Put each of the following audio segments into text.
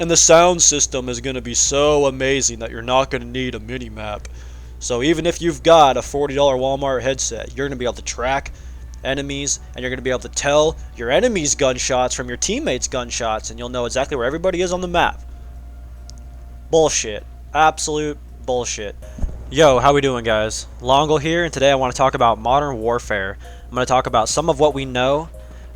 And the sound system is going to be so amazing that you're not going to need a mini-map. So even if you've got a $40 Walmart headset, you're going to be able to track enemies, and you're going to be able to tell your enemies' gunshots from your teammates' gunshots, and you'll know exactly where everybody is on the map. Bullshit. Absolute bullshit. Yo, how we doing, guys? Longo here, and today I want to talk about Modern Warfare. I'm going to talk about some of what we know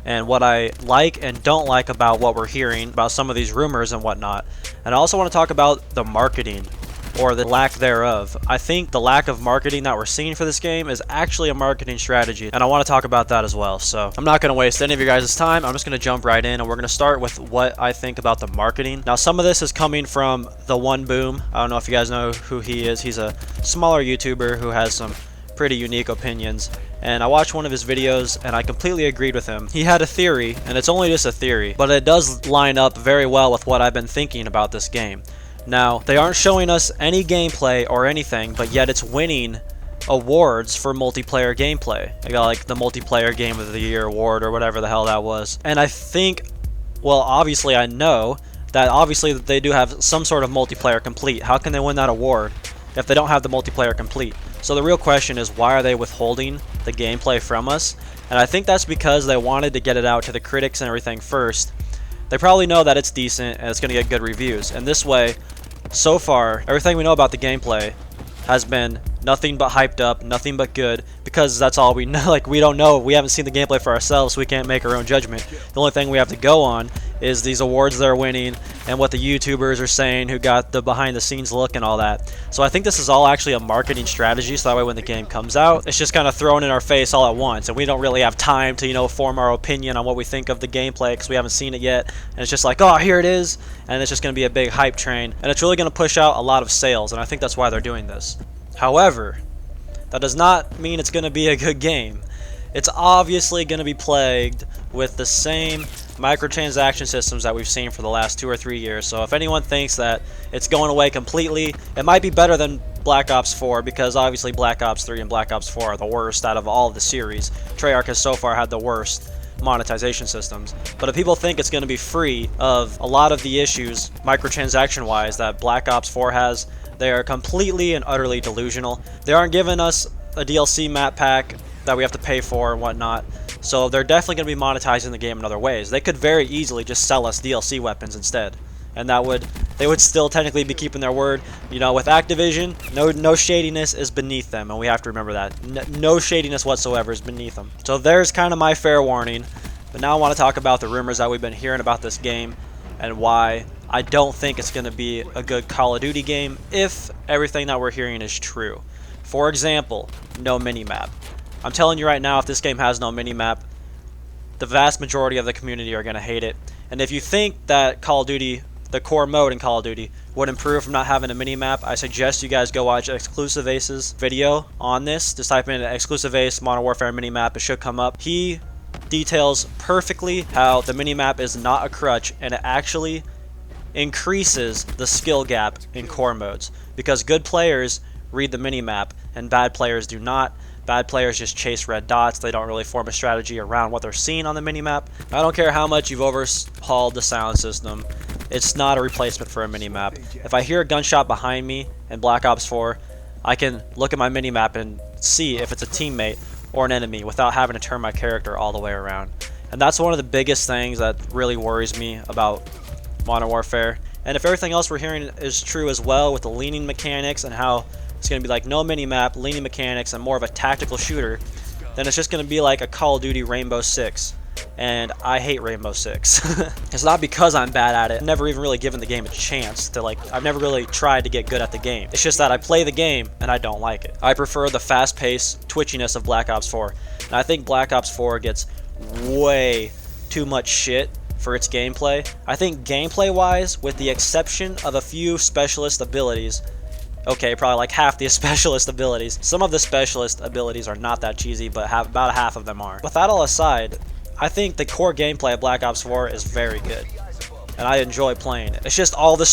and what I like and don't like about what we're hearing about some of these rumors and whatnot. And I also want to talk about the marketing, or the lack thereof. I think the lack of marketing that we're seeing for this game is actually a marketing strategy, and I want to talk about that as well. So I'm not going to waste any of your guys' time. I'm just going to jump right in, and we're going to start with what I think about the marketing. Now, some of this is coming from the One Boom. I don't know if you guys know who he is. He's a smaller YouTuber who has some pretty unique opinions, and I watched one of his videos and I completely agreed with him. He had a theory, and it's only just a theory, but it does line up very well with what I've been thinking about this game. Now, they aren't showing us any gameplay or anything, but yet it's winning awards for multiplayer gameplay. They got like the multiplayer game of the year award or whatever the hell that was. And I think, well, obviously I know that obviously they do have some sort of multiplayer complete. How can they win that award if they don't have the multiplayer complete? So the real question is, why are they withholding the gameplay from us? And I think that's because they wanted to get it out to the critics and everything first. They probably know that it's decent and it's going to get good reviews. And this way, so far, everything we know about the gameplay has been nothing but hyped up, nothing but good, because that's all we know. Like, we don't know, we haven't seen the gameplay for ourselves, so we can't make our own judgment. The only thing we have to go on is these awards they're winning and what the YouTubers are saying who got the behind the scenes look and all that. So I think this is all actually a marketing strategy, so that way when the game comes out, it's just kind of thrown in our face all at once, and we don't really have time to, you know, form our opinion on what we think of the gameplay because we haven't seen it yet, and it's just like, oh, here it is, and it's just going to be a big hype train, and it's really going to push out a lot of sales, and I think that's why they're doing this. However, that does not mean it's going to be a good game. It's obviously going to be plagued with the same microtransaction systems that we've seen for the last 2 or 3 years. So if anyone thinks that it's going away completely, it might be better than Black Ops 4, because obviously Black Ops 3 and Black Ops 4 are the worst out of all of the series. Treyarch has so far had the worst monetization systems. But if people think it's going to be free of a lot of the issues microtransaction wise that Black Ops 4 has, they are completely and utterly delusional. They aren't giving us a DLC map pack that we have to pay for and whatnot, so they're definitely going to be monetizing the game in other ways. They could very easily just sell us DLC weapons instead, and they would still technically be keeping their word. You know, with Activision, no shadiness is beneath them, and we have to remember that. No shadiness whatsoever is beneath them. So there's kind of my fair warning. But now I want to talk about the rumors that we've been hearing about this game and why I don't think it's going to be a good Call of Duty game if everything that we're hearing is true. For example, no minimap. I'm telling you right now, if this game has no minimap, the vast majority of the community are going to hate it. And if you think that Call of Duty, the core mode in Call of Duty, would improve from not having a minimap, I suggest you guys go watch Exclusive Ace's video on this. Just type in Exclusive Ace Modern Warfare minimap, it should come up. He details perfectly how the minimap is not a crutch, and it actually increases the skill gap in core modes, because good players read the minimap and bad players do not. Bad players just chase red dots. They don't really form a strategy around what they're seeing on the minimap. I don't care how much you've overhauled the sound system, it's not a replacement for a minimap. If I hear a gunshot behind me in Black Ops 4, I can look at my minimap and see if it's a teammate or an enemy without having to turn my character all the way around. And that's one of the biggest things that really worries me about Modern Warfare. And if everything else we're hearing is true as well, with the leaning mechanics and how it's going to be like no minimap, leaning mechanics, and more of a tactical shooter, then it's just going to be like a Call of Duty Rainbow Six. And I hate Rainbow Six. It's not because I'm bad at it. I've never even really given the game a chance to, like, I've never really tried to get good at the game. It's just that I play the game and I don't like it. I prefer the fast-paced twitchiness of Black Ops 4. And I think Black Ops 4 gets way too much shit for its gameplay. I think gameplay-wise, with the exception of a few specialist abilities, okay, probably like half the specialist abilities. Some of the specialist abilities are not that cheesy, but about half of them are. With that all aside, I think the core gameplay of Black Ops 4 is very good, and I enjoy playing it. It's just all the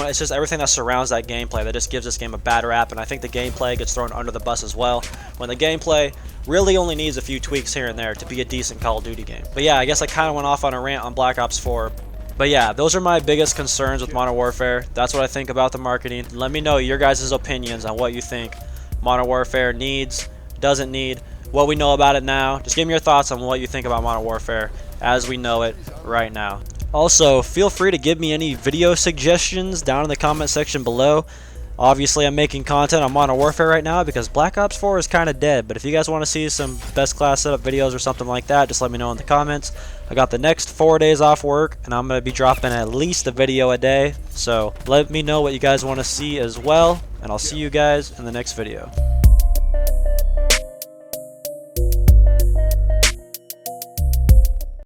it's just everything that surrounds that gameplay that just gives this game a bad rap, and I think the gameplay gets thrown under the bus as well, when the gameplay really only needs a few tweaks here and there to be a decent Call of Duty game. But yeah, I guess I kind of went off on a rant on Black Ops 4, But yeah, those are my biggest concerns with Modern Warfare. That's what I think about the marketing. Let me know your guys' opinions on what you think Modern Warfare needs, doesn't need, what we know about it now. Just give me your thoughts on what you think about Modern Warfare as we know it right now. Also, feel free to give me any video suggestions down in the comment section below. Obviously, I'm making content on Modern Warfare right now because Black Ops 4 is kind of dead. But if you guys want to see some best class setup videos or something like that, just let me know in the comments. I got the next 4 days off work, and I'm going to be dropping at least a video a day. So let me know what you guys want to see as well, and I'll see you guys in the next video.